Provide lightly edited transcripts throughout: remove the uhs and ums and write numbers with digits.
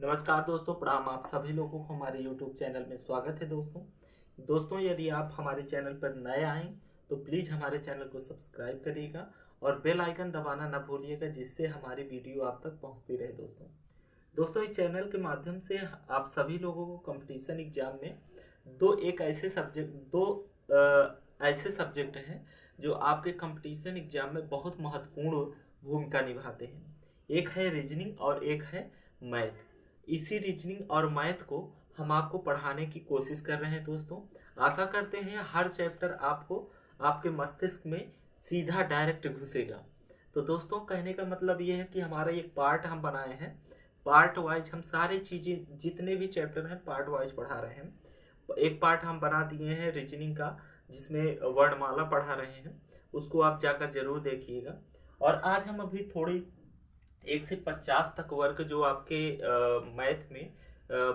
नमस्कार दोस्तों, प्रणाम। आप सभी लोगों को हमारे YouTube चैनल में स्वागत है। दोस्तों यदि आप हमारे चैनल पर नए आए तो प्लीज़ हमारे चैनल को सब्सक्राइब करिएगा और बेल आइकन दबाना ना भूलिएगा, जिससे हमारी वीडियो आप तक पहुंचती रहे। दोस्तों इस चैनल के माध्यम से आप सभी लोगों को कंपटीशन एग्जाम में दो ऐसे सब्जेक्ट हैं जो आपके कंपटीशन एग्जाम में बहुत महत्वपूर्ण भूमिका निभाते हैं। एक है रीजनिंग और एक है मैथ। इसी रीजनिंग और मैथ को हम आपको पढ़ाने की कोशिश कर रहे हैं। दोस्तों आशा करते हैं हर चैप्टर आपको आपके मस्तिष्क में सीधा डायरेक्ट घुसेगा। तो दोस्तों कहने का मतलब ये है कि हमारा एक पार्ट हम बनाए हैं, पार्ट वाइज हम सारी चीज़ें जितने भी चैप्टर हैं पार्ट वाइज पढ़ा रहे हैं। एक पार्ट हम बना दिए हैं रीजनिंग का, जिसमें वर्णमाला पढ़ा रहे हैं, उसको आप जाकर जरूर देखिएगा। और आज हम अभी थोड़ी 1 से 50 तक वर्ग जो आपके मैथ में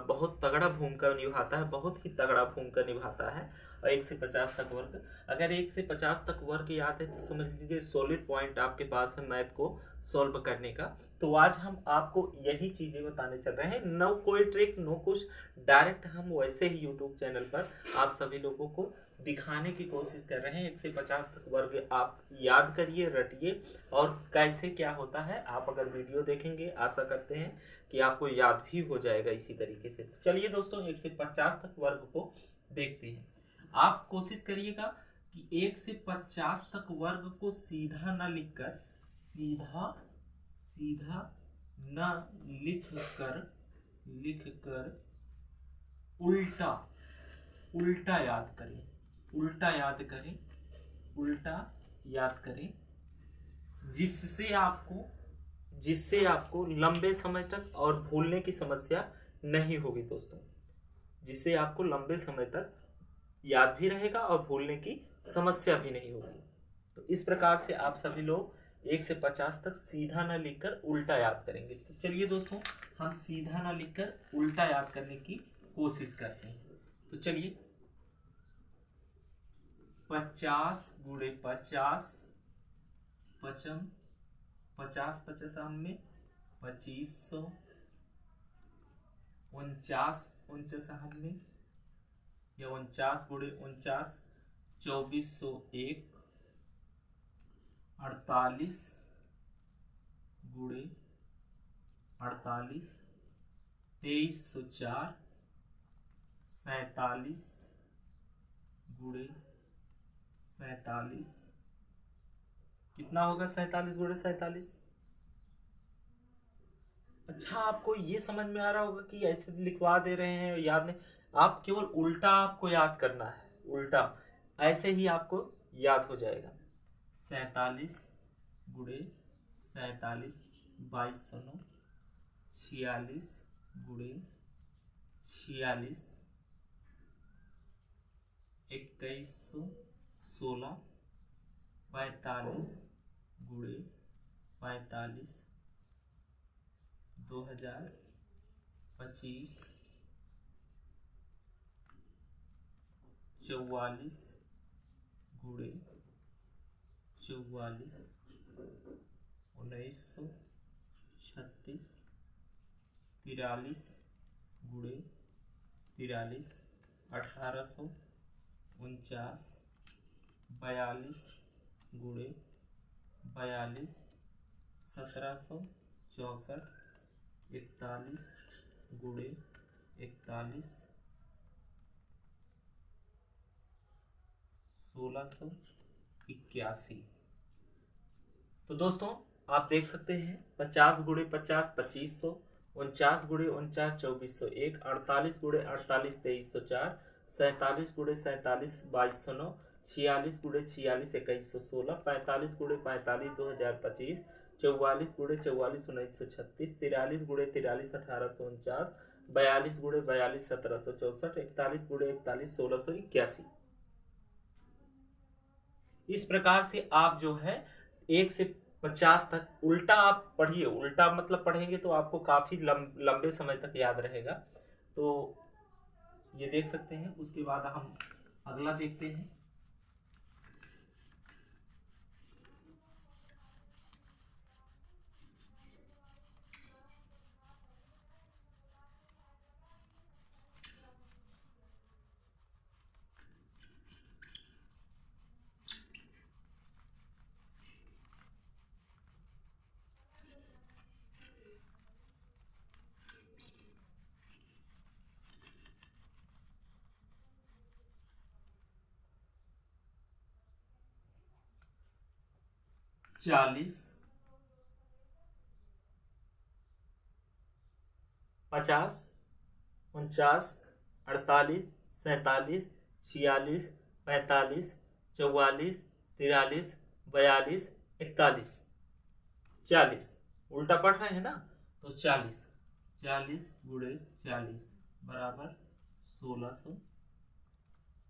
बहुत तगड़ा भूमिका निभाता है, बहुत ही तगड़ा भूमिका निभाता है। 1 से 50 तक वर्ग, अगर 1 से 50 तक वर्ग याद है तो समझ लीजिए सॉलिड पॉइंट आपके पास है मैथ को सॉल्व करने का। तो आज हम आपको यही चीजें बताने चल रहे हैं, नो कोई ट्रिक नो कुछ, डायरेक्ट हम वैसे ही यूट्यूब चैनल पर आप सभी लोगों को दिखाने की कोशिश कर रहे हैं। 1 से 50 तक वर्ग आप याद करिए, रटिए, और कैसे क्या होता है आप अगर वीडियो देखेंगे आशा करते हैं कि आपको याद भी हो जाएगा इसी तरीके से। चलिए दोस्तों 1 से 50 तक वर्ग को देखते हैं। आप कोशिश करिएगा कि 1 से 50 तक वर्ग को सीधा न लिखकर सीधा न लिख कर उल्टा उल्टा याद करें, उल्टा याद करें, जिससे आपको लंबे समय तक और भूलने की समस्या नहीं होगी। दोस्तों जिससे आपको लंबे समय तक याद भी रहेगा और भूलने की समस्या भी नहीं होगी। तो इस प्रकार से आप सभी लोग 1 से 50 तक सीधा न लिखकर उल्टा याद करेंगे। तो चलिए दोस्तों हम सीधा न लिखकर उल्टा याद करने की कोशिश करते हैं। तो चलिए 50 गुणे 50 पचम 50 पचास में 2500, 49 में या 49 गुणे 49 2401, 48 गुणे 48 2304, 47 गुणे 47, कितना होगा 47 गुणे 47? अच्छा, आपको ये समझ में आ रहा होगा कि ऐसे लिखवा दे रहे हैं याद नहीं, आप केवल उल्टा आपको याद करना है, उल्टा ऐसे ही आपको याद हो जाएगा। 47 गुणे 47 2209, 46 गुणे 46 2116, 45 गुणे 45 2025, 44 गुणे 44 1936, 43 गुणे 43 1849, 42 गुणे 42 1764, 41 गुणे 41 1681। तो दोस्तों आप देख सकते हैं 50 गुणे 50 2500, 49 गुणे 49 2401, 48 गुणे 48 2304, 47 गुणे 47 2209, 46 गुणे 46 2116, 45 गुणे 45 2025, 44 गुणे 44 1936, 43 गुणे 43 1849, 42 गुणे 42 1764, 41 गुणे 41 1681। इस प्रकार से आप जो है 1 से 50 तक उल्टा आप पढ़िए। उल्टा मतलब पढ़ेंगे तो आपको काफी लंबे समय तक याद रहेगा। तो ये देख सकते हैं। उसके बाद हम अगला देखते हैं। 40, 50, 49, 48, 47, 46, 45, 44, 43, 42, 41, 40। उल्टा पढ़ रहे हैं ना, तो 40 गुणे 40 बराबर 1600।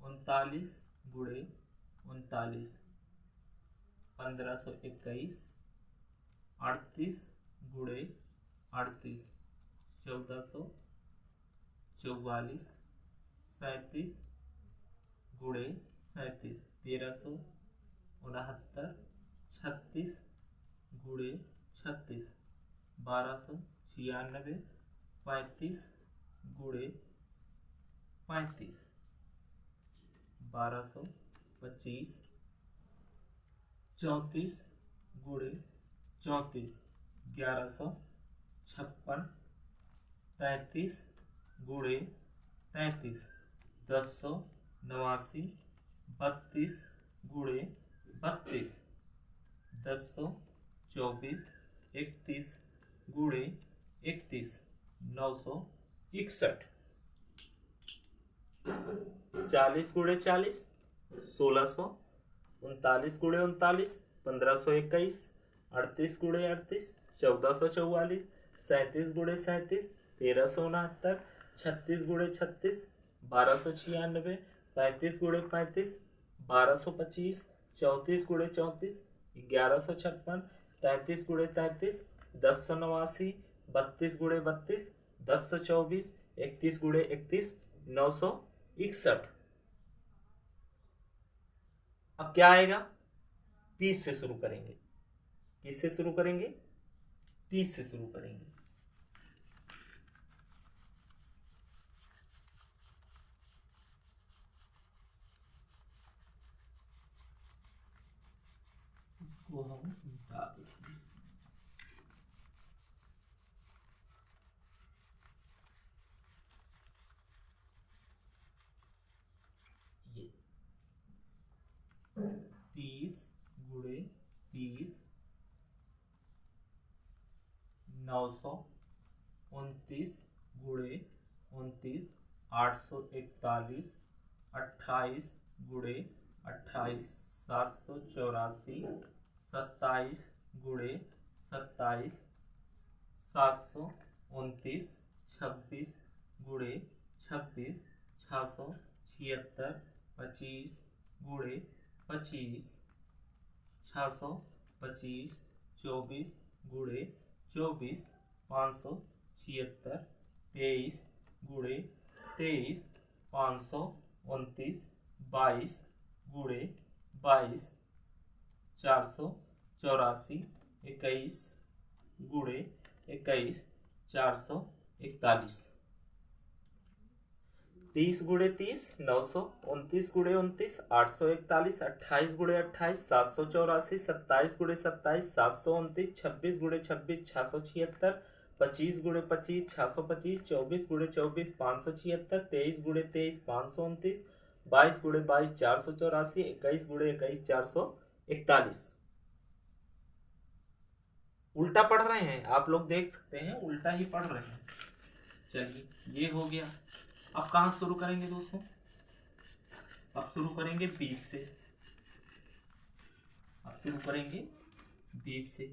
39 गुणे 39 1521। 38 गुणे 38 1444। 37 गुणे 37 1369। 36 गुणे 36 1296। 35 गुणे 35 1225। 34 गुणे 34 1156। 33 गुणे 33 1089। 32 गुणे 32 1024। 31 गुणे 31 961। 40 गुणे 40 1600। 39 गुणे 39 1521। 38 गुणे 38 1444। 37 गुणे 37 1369। 36 गुणे 36 1296। 35 गुणे 35 1225। 34 गुणे 34 1156। 33 गुणे 33 1089। 32 गुणे 32 1024। 31 गुणे 31 961। अब क्या आएगा? 30 से शुरू करेंगे। किससे शुरू करेंगे? 30 से शुरू करेंगे। इसको हम मिटा देंगे। ये 30 गुणे 30 900। 29 गुणे 29 841। 28 गुणे 28 784। 27 गुणे 27 729। 26 गुणे 26 676। 25 गुणे 25 625। 24 गुणे 24 576। 23 गुणे 23 529। 22 गुणे 22 484। 21 गुणे 21 441। 30 गुणे 30 900। 29 गुणे 29 841। 28 गुणे 28 784। 27 गुणे 27 729। 26 गुणे 26 676। 25 गुणे 25 625। 24 गुणे 24 576। 23 गुणे 23 529। 22 गुणे 22 484। 21 गुणे 21 441। उल्टा पढ़ रहे हैं आप लोग, देख सकते हैं उल्टा ही पढ़ रहे हैं। चलिए ये हो गया। अब कहां शुरू करेंगे दोस्तों? अब शुरू करेंगे 20 से। अब शुरू करेंगे 20 से।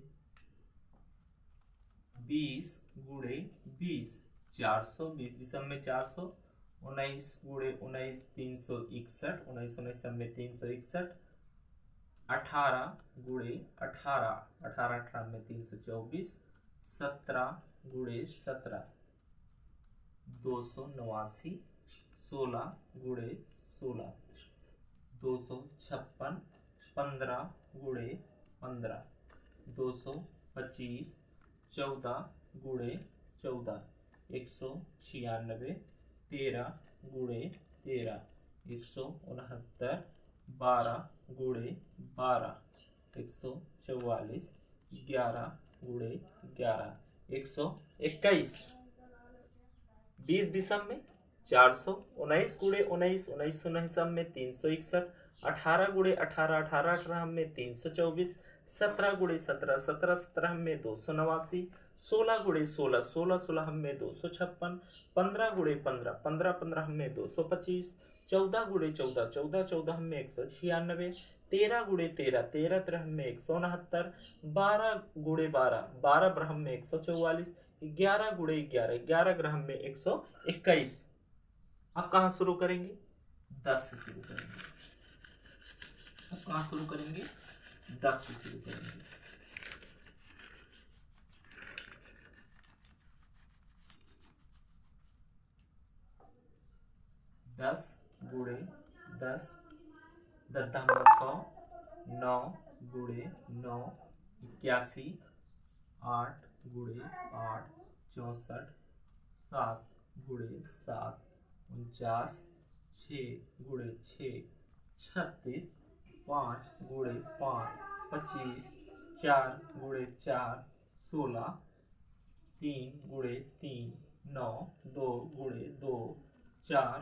20 गुणे 20 400। 20 में 400। 19 गुणे 19 361। 19 में 361। 18 गुणे 18 18 में 324। 17 गुणे 17 289। 16 गुणे 16 256। 15 गुणे 15 225। 14 गुणे 14 196। 13 गुणे 13 169। 12 गुणे 12 144। 11 गुणे 11 121। 20 में 400। 19 गुणे 19 19 में 361। 18 गुणे 18 18 में 324। 17 गुणे 17, 17 17 में 289, 16 गुणे 16, 16 16 में 256, 15 गुणे 15, 15 15 में 225, 14 गुणे 14, 14 14 में 196, 13 गुणे 13, 13 13 में 169, 12 गुणे 12, 12 ब्रह्म में 144, 11 गुणे 11, 11 ग्रह में 121। अब कहाँ शुरू करेंगे? 10 से शुरू करेंगे। अब कहाँ शुरू करेंगे? 10 से शुरू करेंगे। दस गुणे 10, 100, 9 गुणे 9, 81, 8 गुणे 8, 64, 7 गुणे 7, 49, 6 गुणे 6, 36, 5 गुणे 5, 25, 4 गुणे 4, 16, 3 गुणे 3, 9, 2 गुणे 2, 4,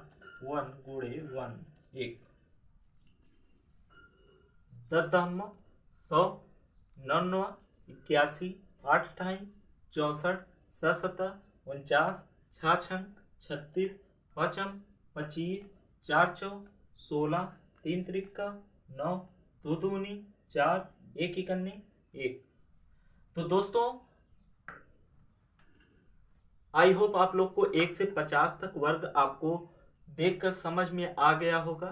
1 गुणे 1, 1। 10 100, 99, 81, 8 28, 64, 67, 49, 66, 36, 55, 25, 4 4, 16, 3 त्रिका 9, 2 दूनी 4, 1 इकन्नी 1। तो दोस्तों आई होप आप लोग को 1 से 50 तक वर्ग आपको देखकर समझ में आ गया होगा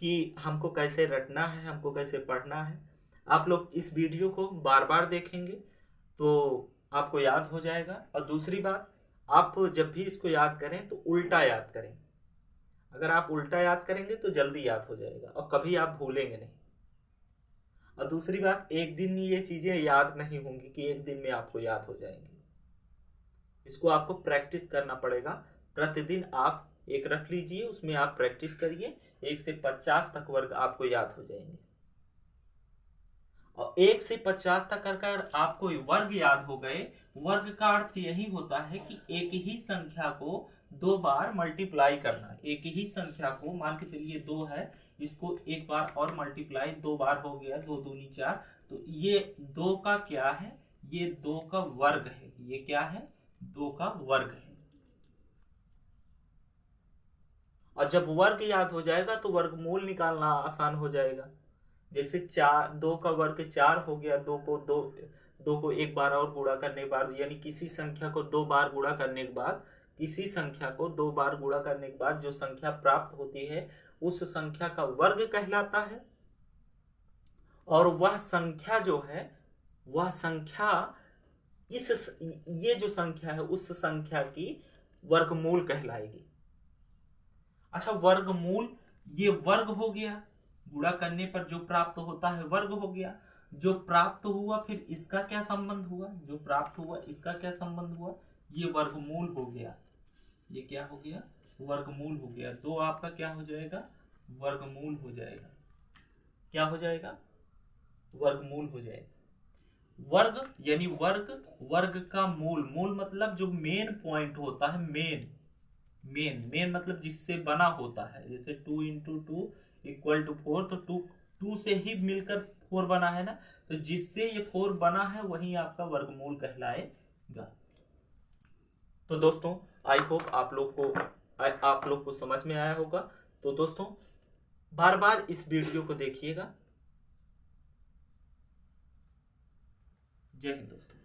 कि हमको कैसे रटना है, हमको कैसे पढ़ना है। आप लोग इस वीडियो को बार बार देखेंगे तो आपको याद हो जाएगा। और दूसरी बात, आप जब भी इसको याद करें तो उल्टा याद करें। अगर आप उल्टा याद करेंगे तो जल्दी याद हो जाएगा और कभी आप भूलेंगे नहीं। और दूसरी बात, एक दिन में ये चीजें याद नहीं होंगी कि एक दिन में आपको याद हो जाएंगी। इसको आपको प्रैक्टिस करना पड़ेगा। प्रतिदिन आप एक रख लीजिए, उसमें आप प्रैक्टिस करिए। 1 से 50 तक वर्ग आपको याद हो जाएंगे। और 1 से 50 तक अगर आपको वर्ग याद हो गए, वर्ग का अर्थ यही होता है कि एक ही संख्या को 2 बार मल्टीप्लाई करना। एक ही संख्या को, मान के चलिए 2 है, इसको एक बार और मल्टीप्लाई 2 बार हो गया, 2 दूनी 4। तो ये 2 का क्या है? ये 2 का वर्ग है। ये क्या है? 2 का वर्ग है। और जब वर्ग याद हो जाएगा तो वर्गमूल निकालना आसान हो जाएगा। जैसे 2 का वर्ग 4 हो गया, 2 को एक बार और गुणा करने के बाद, यानी किसी संख्या को 2 बार गुणा करने के बाद, किसी संख्या को 2 बार गुणा करने के बाद जो संख्या प्राप्त होती है उस संख्या का वर्ग कहलाता है। और वह संख्या जो है, वह संख्या ये जो संख्या है उस संख्या की वर्गमूल कहलाएगी। अच्छा, वर्गमूल, ये वर्ग हो गया, गुणा करने पर जो प्राप्त होता है वर्ग हो गया। जो प्राप्त हुआ फिर इसका क्या संबंध हुआ? जो प्राप्त हुआ इसका क्या संबंध हुआ? ये वर्गमूल हो गया। ये क्या हो गया? वर्गमूल हो गया। 2 आपका क्या हो जाएगा? वर्गमूल हो जाएगा। क्या हो जाएगा? वर्गमूल हो जाएगा। वर्ग यानी वर्ग, वर्ग का मूल, मूल मतलब जो मेन पॉइंट होता है, मेन मतलब जिससे बना होता है। जैसे 2 × 2 = 4, तो 2 से ही मिलकर 4 बना है ना, तो जिससे ये 4 बना है वही आपका वर्गमूल कहलाएगा। तो दोस्तों आई होप आप लोग को समझ में आया होगा। तो दोस्तों बार बार इस वीडियो को देखिएगा। जय हिंद दोस्तों।